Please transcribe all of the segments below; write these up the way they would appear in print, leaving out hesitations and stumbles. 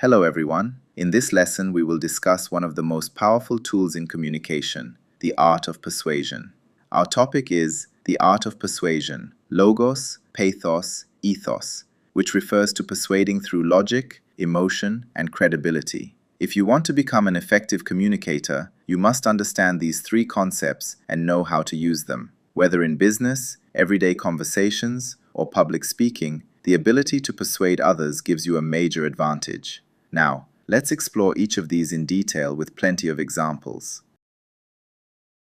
Hello everyone. In this lesson, we will discuss one of the most powerful tools in communication, the art of persuasion. Our topic is the art of persuasion, logos, pathos, ethos, which refers to persuading through logic, emotion, and credibility. If you want to become an effective communicator, you must understand these three concepts and know how to use them. Whether in business, everyday conversations, or public speaking, the ability to persuade others gives you a major advantage. Now, let's explore each of these in detail with plenty of examples.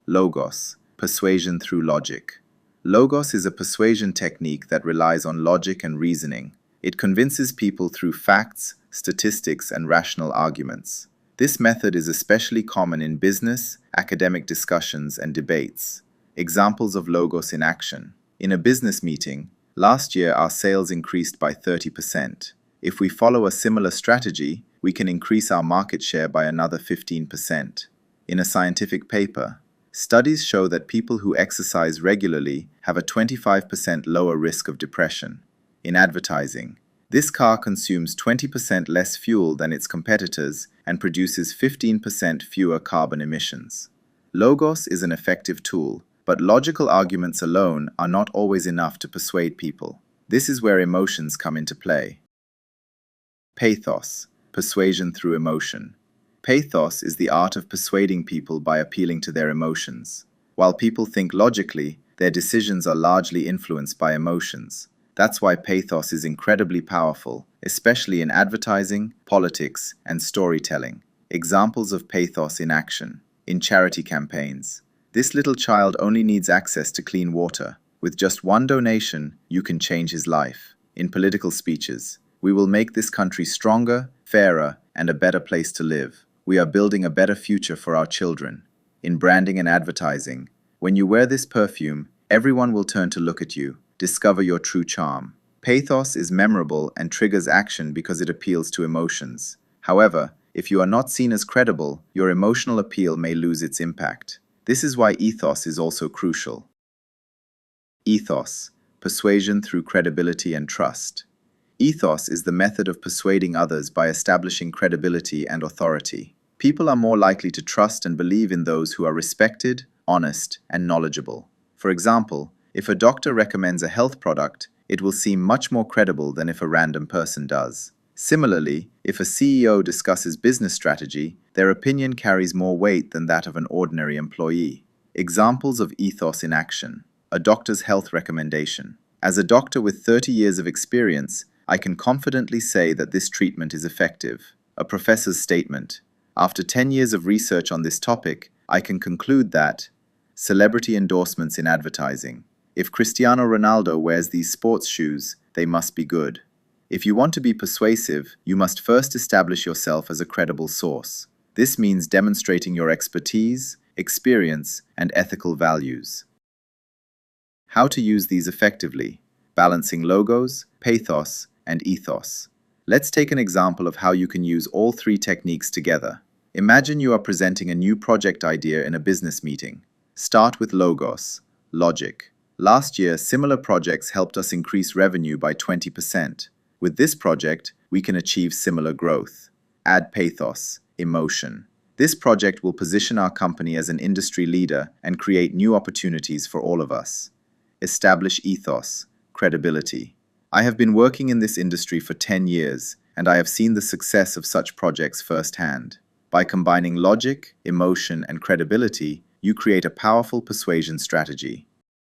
Logos, persuasion through logic. Logos is a persuasion technique that relies on logic and reasoning. It convinces people through facts, statistics, and rational arguments. This method is especially common in business, academic discussions, and debates. Examples of logos in action. In a business meeting, last year our sales increased by 30%. If we follow a similar strategy, we can increase our market share by another 15%. In a scientific paper, studies show that people who exercise regularly have a 25% lower risk of depression. In advertising, this car consumes 20% less fuel than its competitors and produces 15% fewer carbon emissions. Logos is an effective tool, but logical arguments alone are not always enough to persuade people. This is where emotions come into play. Pathos, persuasion through emotion. Pathos is the art of persuading people by appealing to their emotions. While people think logically, their decisions are largely influenced by emotions. That's why pathos is incredibly powerful, especially in advertising, politics, and storytelling. Examples of pathos in action. In charity campaigns, this little child only needs access to clean water. With just one donation, you can change his life. In political speeches, we will make this country stronger, fairer, and a better place to live. We are building a better future for our children. In branding and advertising, when you wear this perfume, everyone will turn to look at you. Discover your true charm. Pathos is memorable and triggers action because it appeals to emotions. However, if you are not seen as credible, your emotional appeal may lose its impact. This is why ethos is also crucial. Ethos, persuasion through credibility and trust. Ethos is the method of persuading others by establishing credibility and authority. People are more likely to trust and believe in those who are respected, honest, and knowledgeable. For example, if a doctor recommends a health product, it will seem much more credible than if a random person does. Similarly, if a CEO discusses business strategy, their opinion carries more weight than that of an ordinary employee. Examples of ethos in action. A doctor's health recommendation. As a doctor with 30 years of experience, I can confidently say that this treatment is effective. A professor's statement. After 10 years of research on this topic, I can conclude that celebrity endorsements in advertising. If Cristiano Ronaldo wears these sports shoes, they must be good. If you want to be persuasive, you must first establish yourself as a credible source. This means demonstrating your expertise, experience, and ethical values. How to use these effectively. Balancing logos, pathos, and ethos. Let's take an example of how you can use all three techniques together. Imagine you are presenting a new project idea in a business meeting. Start with logos, logic. Last year, similar projects helped us increase revenue by 20%. With this project, we can achieve similar growth. Add pathos, emotion. This project will position our company as an industry leader and create new opportunities for all of us. Establish ethos, credibility. I have been working in this industry for 10 years, and I have seen the success of such projects firsthand. By combining logic, emotion, and credibility, you create a powerful persuasion strategy.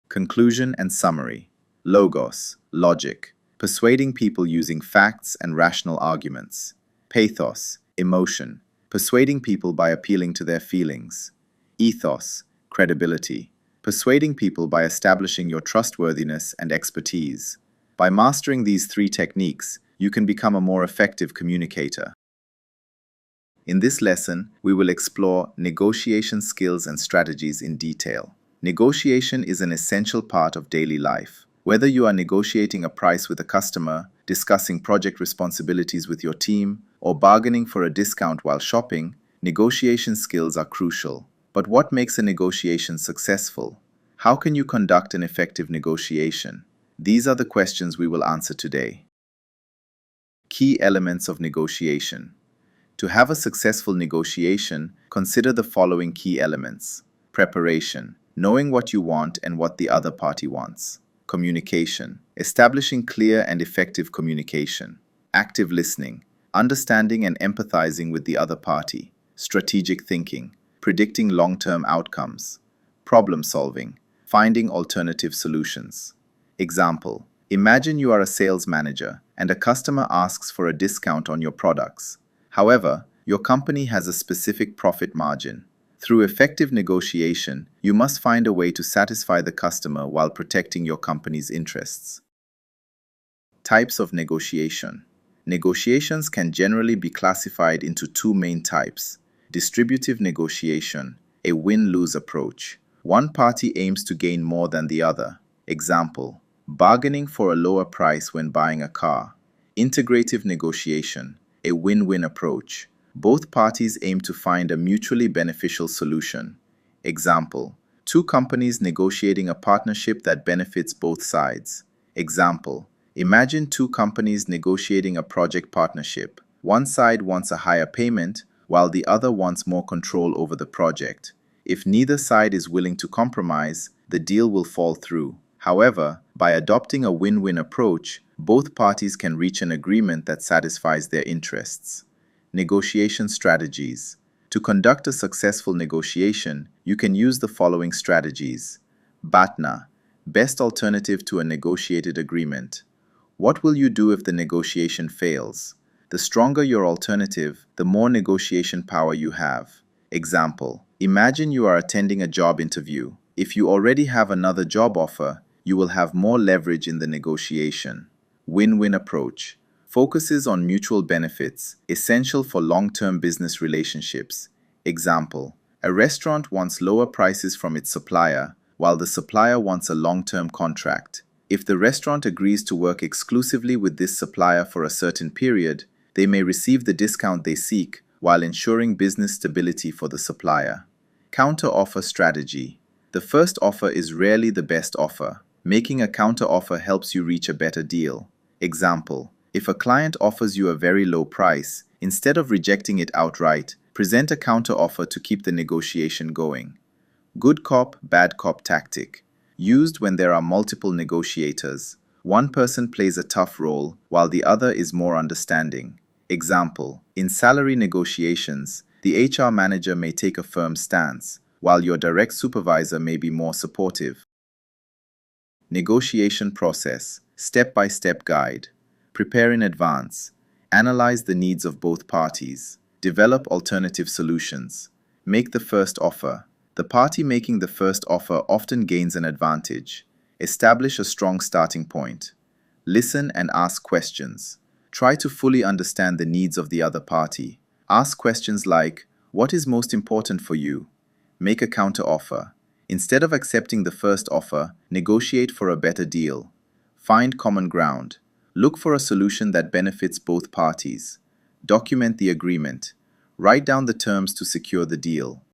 Conclusion and summary. Logos, logic, persuading people using facts and rational arguments. Pathos, emotion, persuading people by appealing to their feelings. Ethos, credibility, persuading people by establishing your trustworthiness and expertise. By mastering these three techniques, you can become a more effective communicator. In this lesson, we will explore negotiation skills and strategies in detail. Negotiation is an essential part of daily life. Whether you are negotiating a price with a customer, discussing project responsibilities with your team, or bargaining for a discount while shopping, negotiation skills are crucial. But what makes a negotiation successful? How can you conduct an effective negotiation? These are the questions we will answer today. Key elements of negotiation. To have a successful negotiation, consider the following key elements. Preparation, knowing what you want and what the other party wants. Communication, establishing clear and effective communication. Active listening, understanding and empathizing with the other party. Strategic thinking, predicting long-term outcomes. Problem solving, finding alternative solutions. Example, imagine you are a sales manager and a customer asks for a discount on your products. However, your company has a specific profit margin. Through effective negotiation, you must find a way to satisfy the customer while protecting your company's interests. Types of negotiation. Negotiations can generally be classified into two main types. Distributive negotiation, a win-lose approach. One party aims to gain more than the other. Example, bargaining for a lower price when buying a car. Integrative negotiation, a win-win approach. Both parties aim to find a mutually beneficial solution. Example, two companies negotiating a partnership that benefits both sides. Example, imagine two companies negotiating a project partnership. One side wants a higher payment, while the other wants more control over the project. If neither side is willing to compromise, the deal will fall through. However, by adopting a win-win approach, both parties can reach an agreement that satisfies their interests. Negotiation strategies. To conduct a successful negotiation, you can use the following strategies. BATNA, best alternative to a negotiated agreement. What will you do if the negotiation fails? The stronger your alternative, the more negotiation power you have. Example, imagine you are attending a job interview. If you already have another job offer, you will have more leverage in the negotiation. Win-win approach. Focuses on mutual benefits, essential for long-term business relationships. Example, a restaurant wants lower prices from its supplier, while the supplier wants a long-term contract. If the restaurant agrees to work exclusively with this supplier for a certain period, they may receive the discount they seek while ensuring business stability for the supplier. Counter-offer strategy. The first offer is rarely the best offer. Making a counter-offer helps you reach a better deal. Example, if a client offers you a very low price, instead of rejecting it outright, present a counter-offer to keep the negotiation going. Good cop, bad cop tactic. Used when there are multiple negotiators. One person plays a tough role, while the other is more understanding. Example, in salary negotiations, the HR manager may take a firm stance, while your direct supervisor may be more supportive. Negotiation process, step-by-step guide. Prepare in advance. Analyze the needs of both parties. Develop alternative solutions. Make the first offer. The party making the first offer often gains an advantage. Establish a strong starting point. Listen and ask questions. Try to fully understand the needs of the other party. Ask questions like, what is most important for you? Make a counter-offer. Instead of accepting the first offer, negotiate for a better deal. Find common ground. Look for a solution that benefits both parties. Document the agreement. Write down the terms to secure the deal.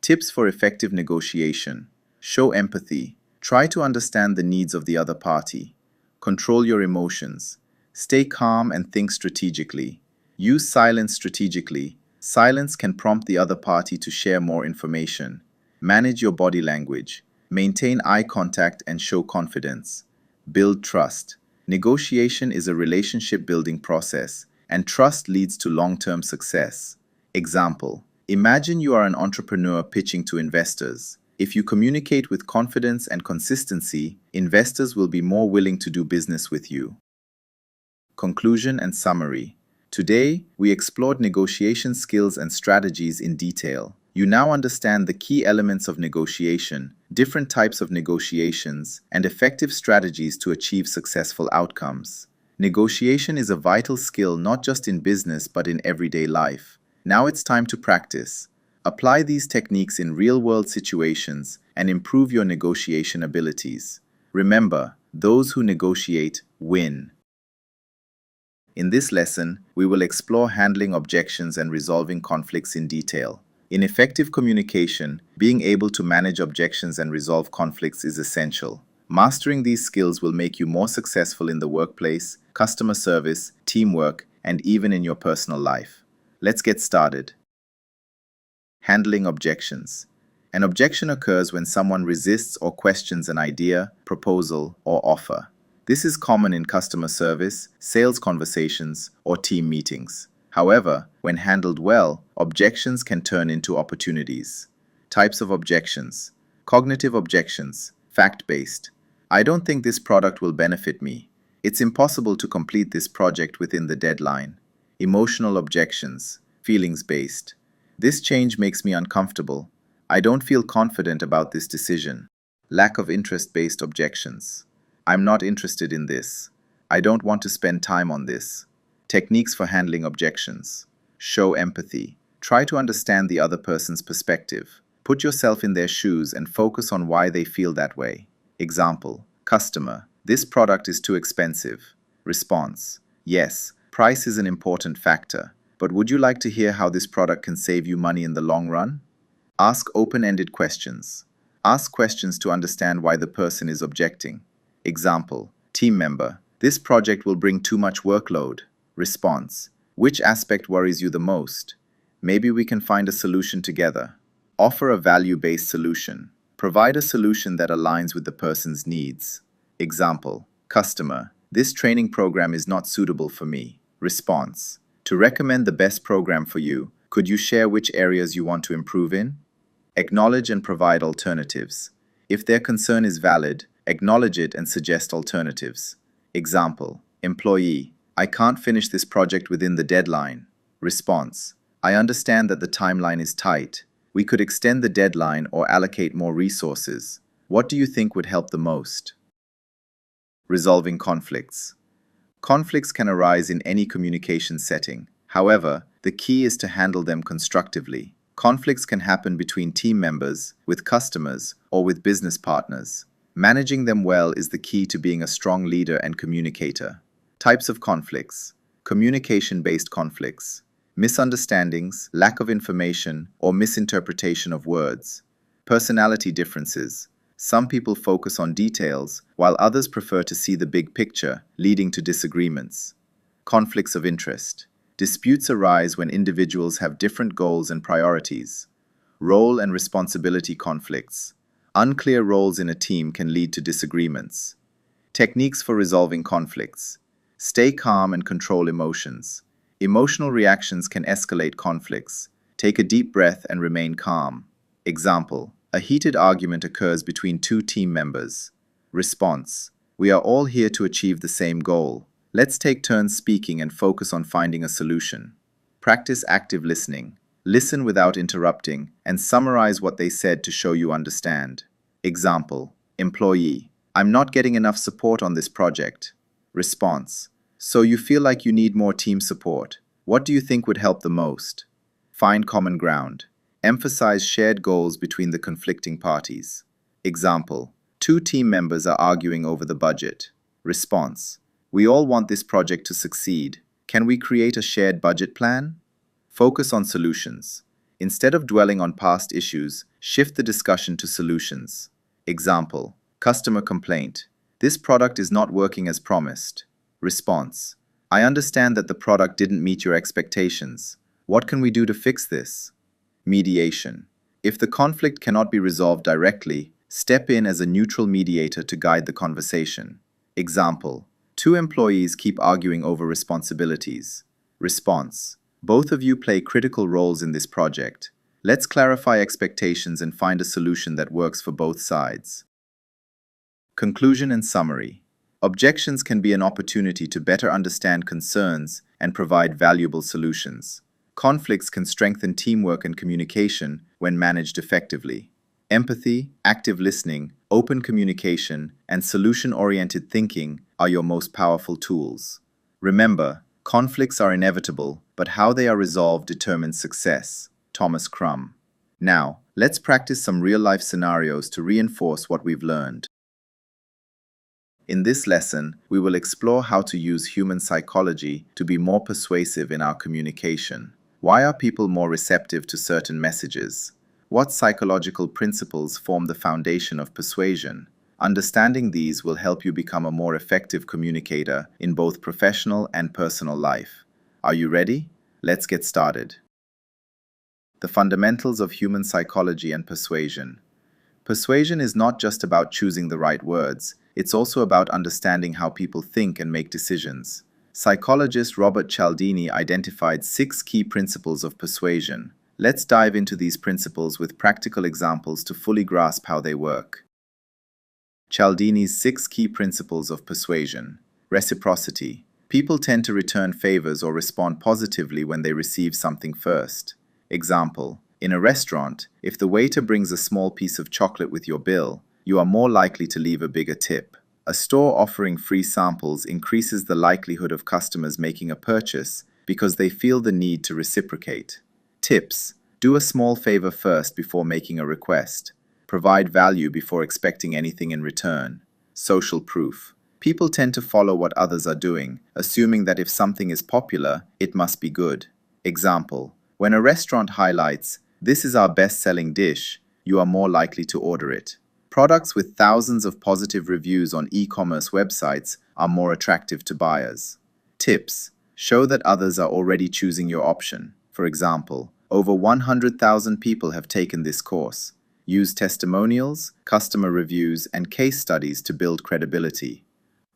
Tips for effective negotiation. Show empathy. Try to understand the needs of the other party. Control your emotions. Stay calm and think strategically. Use silence strategically. Silence can prompt the other party to share more information. Manage your body language. Maintain eye contact and show confidence. Build trust. Negotiation is a relationship-building process, and trust leads to long-term success. Example, imagine you are an entrepreneur pitching to investors. If you communicate with confidence and consistency, investors will be more willing to do business with you. Conclusion and summary. Today, we explored negotiation skills and strategies in detail. You now understand the key elements of negotiation, different types of negotiations, and effective strategies to achieve successful outcomes. Negotiation is a vital skill not just in business but in everyday life. Now it's time to practice. Apply these techniques in real-world situations and improve your negotiation abilities. Remember, those who negotiate win. In this lesson, we will explore handling objections and resolving conflicts in detail. In effective communication, being able to manage objections and resolve conflicts is essential. Mastering these skills will make you more successful in the workplace, customer service, teamwork, and even in your personal life. Let's get started. Handling objections. An objection occurs when someone resists or questions an idea, proposal, or offer. This is common in customer service, sales conversations, or team meetings. However, when handled well, objections can turn into opportunities. Types of objections. Cognitive objections, fact-based. I don't think this product will benefit me. It's impossible to complete this project within the deadline. Emotional objections, feelings-based. This change makes me uncomfortable. I don't feel confident about this decision. Lack of interest-based objections. I'm not interested in this. I don't want to spend time on this. Techniques for handling objections. Show empathy. Try to understand the other person's perspective. Put yourself in their shoes and focus on why they feel that way. Example: customer, this product is too expensive. Response: yes, price is an important factor, but would you like to hear how this product can save you money in the long run? Ask open-ended questions. Ask questions to understand why the person is objecting. Example: team member, this project will bring too much workload. Response: which aspect worries you the most? Maybe we can find a solution together. Offer a value-based solution. Provide a solution that aligns with the person's needs. Example: customer, this training program is not suitable for me. Response: to recommend the best program for you, could you share which areas you want to improve in? Acknowledge and provide alternatives. If their concern is valid, acknowledge it and suggest alternatives. Example: employee, I can't finish this project within the deadline. Response: I understand that the timeline is tight. We could extend the deadline or allocate more resources. What do you think would help the most? Resolving conflicts. Conflicts can arise in any communication setting. However, the key is to handle them constructively. Conflicts can happen between team members, with customers, or with business partners. Managing them well is the key to being a strong leader and communicator. Types of conflicts. Communication-based conflicts. Misunderstandings, lack of information, or misinterpretation of words. Personality differences. Some people focus on details, while others prefer to see the big picture, leading to disagreements. Conflicts of interest. Disputes arise when individuals have different goals and priorities. Role and responsibility conflicts. Unclear roles in a team can lead to disagreements. Techniques for resolving conflicts. Stay calm and control emotions. Emotional reactions can escalate conflicts. Take a deep breath and remain calm. Example: a heated argument occurs between two team members. Response: we are all here to achieve the same goal. Let's take turns speaking and focus on finding a solution. Practice active listening. Listen without interrupting and summarize what they said to show you understand. Example: employee, I'm not getting enough support on this project. Response: so you feel like you need more team support. What do you think would help the most? Find common ground. Emphasize shared goals between the conflicting parties. Example: two team members are arguing over the budget. Response: we all want this project to succeed. Can we create a shared budget plan? Focus on solutions. Instead of dwelling on past issues, shift the discussion to solutions. Example: customer complaint. This product is not working as promised. Response: I understand that the product didn't meet your expectations. What can we do to fix this? Mediation. If the conflict cannot be resolved directly, step in as a neutral mediator to guide the conversation. Example: two employees keep arguing over responsibilities. Response: both of you play critical roles in this project. Let's clarify expectations and find a solution that works for both sides. Conclusion and summary. Objections can be an opportunity to better understand concerns and provide valuable solutions. Conflicts can strengthen teamwork and communication when managed effectively. Empathy, active listening, open communication, and solution-oriented thinking are your most powerful tools. Remember, conflicts are inevitable, but how they are resolved determines success. Thomas Crum. Now, let's practice some real-life scenarios to reinforce what we've learned. In this lesson, we will explore how to use human psychology to be more persuasive in our communication. Why are people more receptive to certain messages? What psychological principles form the foundation of persuasion? Understanding these will help you become a more effective communicator in both professional and personal life. Are you ready? Let's get started. The fundamentals of human psychology and persuasion. Persuasion is not just about choosing the right words, it's also about understanding how people think and make decisions. Psychologist Robert Cialdini identified 6 key principles of persuasion. Let's dive into these principles with practical examples to fully grasp how they work. Cialdini's 6 key principles of persuasion. Reciprocity. People tend to return favors or respond positively when they receive something first. Example: in a restaurant, if the waiter brings a small piece of chocolate with your bill, you are more likely to leave a bigger tip. A store offering free samples increases the likelihood of customers making a purchase because they feel the need to reciprocate. Tips: do a small favor first before making a request. Provide value before expecting anything in return. Social proof. People tend to follow what others are doing, assuming that if something is popular, it must be good. Example: when a restaurant highlights, "This is our best-selling dish," you are more likely to order it. Products with thousands of positive reviews on e-commerce websites are more attractive to buyers. Tips: show that others are already choosing your option. For example, over 100,000 people have taken this course. Use testimonials, customer reviews, and case studies to build credibility.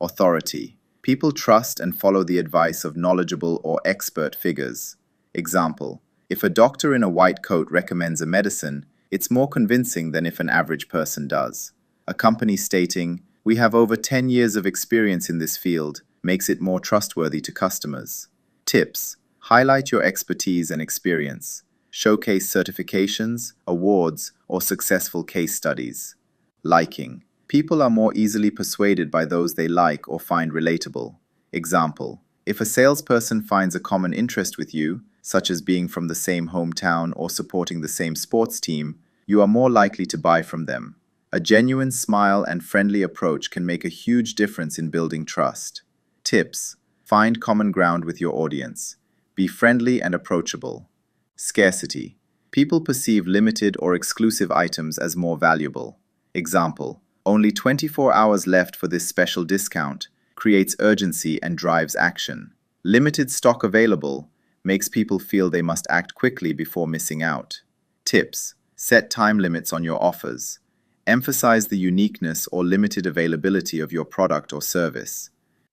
Authority. People trust and follow the advice of knowledgeable or expert figures. Example: if a doctor in a white coat recommends a medicine, it's more convincing than if an average person does. A company stating, "We have over 10 years of experience in this field," makes it more trustworthy to customers. Tips: highlight your expertise and experience. Showcase certifications, awards, or successful case studies. Liking. People are more easily persuaded by those they like or find relatable. Example: if a salesperson finds a common interest with you, such as being from the same hometown or supporting the same sports team, you are more likely to buy from them. A genuine smile and friendly approach can make a huge difference in building trust. Tips: find common ground with your audience. Be friendly and approachable. Scarcity. People perceive limited or exclusive items as more valuable. Example: only 24 hours left for this special discount, creates urgency and drives action. Limited stock available makes people feel they must act quickly before missing out. Tips: set time limits on your offers. Emphasize the uniqueness or limited availability of your product or service.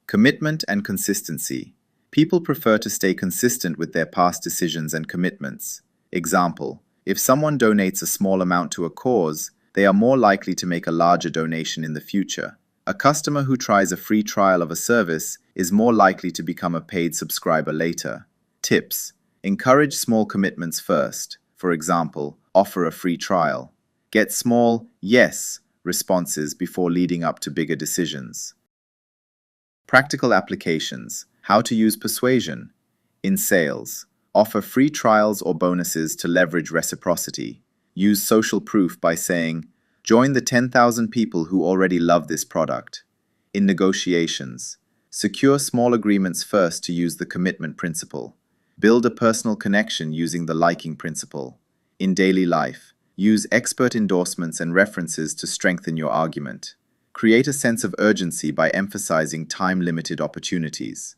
Commitment and consistency. People prefer to stay consistent with their past decisions and commitments. Example: if someone donates a small amount to a cause, they are more likely to make a larger donation in the future. A customer who tries a free trial of a service is more likely to become a paid subscriber later. Tips: encourage small commitments first. For example, offer a free trial. Get small "yes" responses before leading up to bigger decisions. Practical applications. How to use persuasion. In sales, offer free trials or bonuses to leverage reciprocity. Use social proof by saying, "Join the 10,000 people who already love this product." In negotiations, secure small agreements first to use the commitment principle. Build a personal connection using the liking principle. In daily life, use expert endorsements and references to strengthen your argument. Create a sense of urgency by emphasizing time-limited opportunities.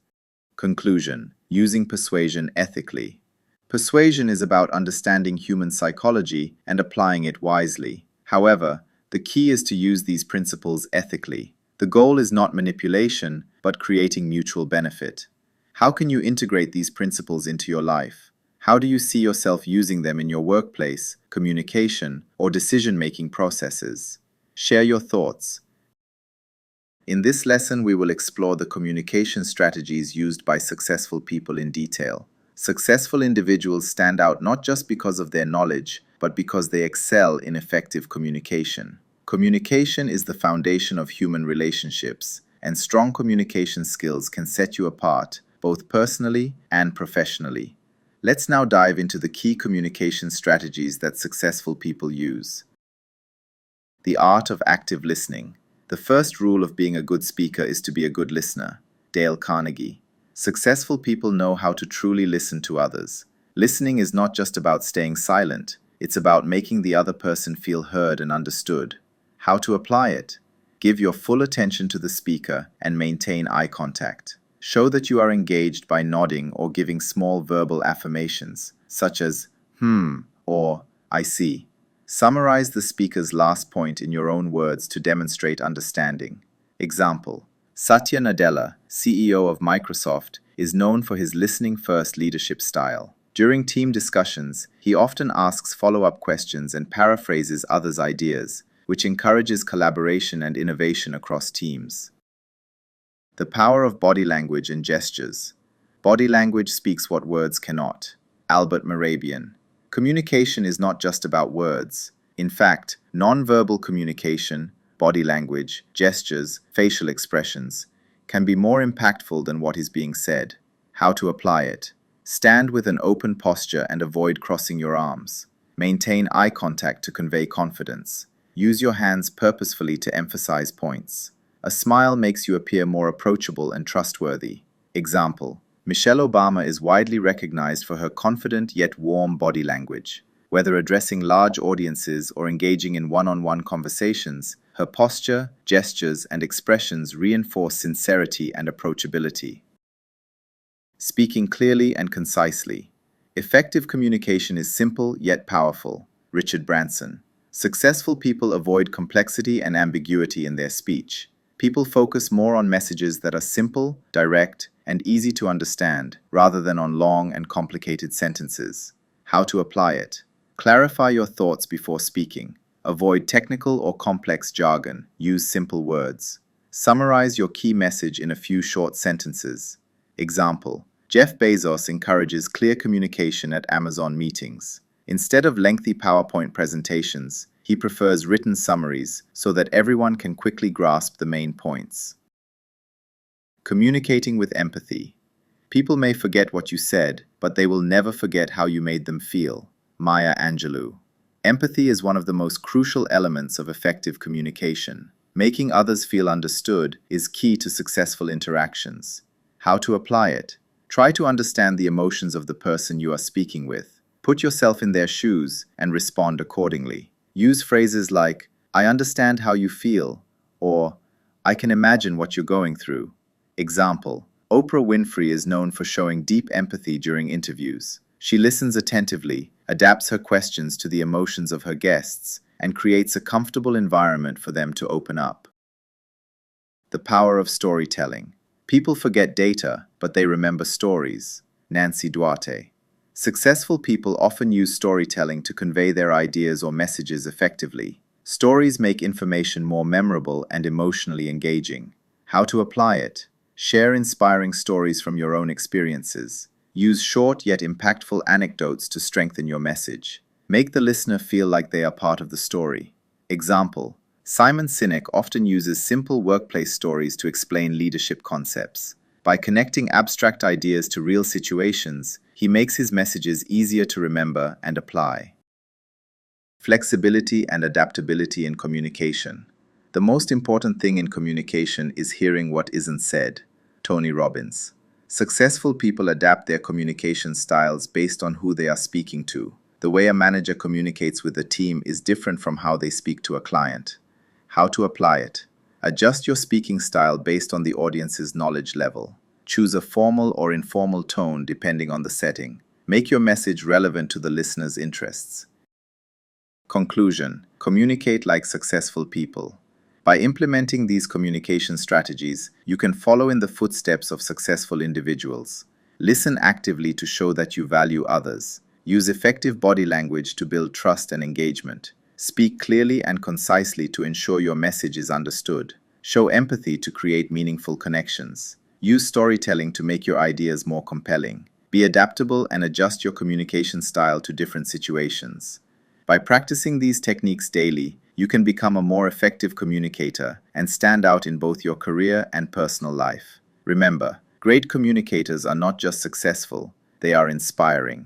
Conclusion: using persuasion ethically. Persuasion is about understanding human psychology and applying it wisely. However, the key is to use these principles ethically. The goal is not manipulation, but creating mutual benefit. How can you integrate these principles into your life? How do you see yourself using them in your workplace, communication, or decision-making processes? Share your thoughts. In this lesson, we will explore the communication strategies used by successful people in detail. Successful individuals stand out not just because of their knowledge, but because they excel in effective communication. Communication is the foundation of human relationships, and strong communication skills can set you apart, both personally and professionally. Let's now dive into the key communication strategies that successful people use. The art of active listening. The first rule of being a good speaker is to be a good listener. Dale Carnegie. Successful people know how to truly listen to others. Listening is not just about staying silent, it's about making the other person feel heard and understood. How to apply it? Give your full attention to the speaker and maintain eye contact. Show that you are engaged by nodding or giving small verbal affirmations, such as, or I see. Summarize the speaker's last point in your own words to demonstrate understanding. Example: Satya Nadella, CEO of Microsoft, is known for his listening-first leadership style. During team discussions, he often asks follow-up questions and paraphrases others' ideas, which encourages collaboration and innovation across teams. The power of body language and gestures. Body language speaks what words cannot. Albert Mehrabian. Communication is not just about words. In fact, non-verbal communication, body language, gestures, facial expressions, can be more impactful than what is being said. How to apply it. Stand with an open posture and avoid crossing your arms. Maintain eye contact to convey confidence. Use your hands purposefully to emphasize points. A smile makes you appear more approachable and trustworthy. Example: Michelle Obama is widely recognized for her confident yet warm body language. Whether addressing large audiences or engaging in one-on-one conversations, her posture, gestures, and expressions reinforce sincerity and approachability. Speaking clearly and concisely. Effective communication is simple yet powerful. Richard Branson. Successful people avoid complexity and ambiguity in their speech. People focus more on messages that are simple, direct, and easy to understand, rather than on long and complicated sentences. How to apply it. Clarify your thoughts before speaking. Avoid technical or complex jargon. Use simple words. Summarize your key message in a few short sentences. Example: Jeff Bezos encourages clear communication at Amazon meetings. Instead of lengthy PowerPoint presentations, he prefers written summaries so that everyone can quickly grasp the main points. Communicating with empathy. People may forget what you said, but they will never forget how you made them feel. Maya Angelou. Empathy is one of the most crucial elements of effective communication. Making others feel understood is key to successful interactions. How to apply it? Try to understand the emotions of the person you are speaking with. Put yourself in their shoes and respond accordingly. Use phrases like, "I understand how you feel," or "I can imagine what you're going through." Example: Oprah Winfrey is known for showing deep empathy during interviews. She listens attentively, adapts her questions to the emotions of her guests, and creates a comfortable environment for them to open up. The power of storytelling. People forget data, but they remember stories. Nancy Duarte. Successful people often use storytelling to convey their ideas or messages effectively. Stories make information more memorable and emotionally engaging. How to apply it? Share inspiring stories from your own experiences. Use short yet impactful anecdotes to strengthen your message. Make the listener feel like they are part of the story. Example: Simon Sinek often uses simple workplace stories to explain leadership concepts. By connecting abstract ideas to real situations, he makes his messages easier to remember and apply. Flexibility and adaptability in communication. The most important thing in communication is hearing what isn't said. Tony Robbins. Successful people adapt their communication styles based on who they are speaking to. The way a manager communicates with a team is different from how they speak to a client. How to apply it? Adjust your speaking style based on the audience's knowledge level. Choose a formal or informal tone depending on the setting. Make your message relevant to the listener's interests. Conclusion: communicate like successful people. By implementing these communication strategies, you can follow in the footsteps of successful individuals. Listen actively to show that you value others. Use effective body language to build trust and engagement. Speak clearly and concisely to ensure your message is understood. Show empathy to create meaningful connections. Use storytelling to make your ideas more compelling. Be adaptable and adjust your communication style to different situations. By practicing these techniques daily, you can become a more effective communicator and stand out in both your career and personal life. Remember, great communicators are not just successful, they are inspiring.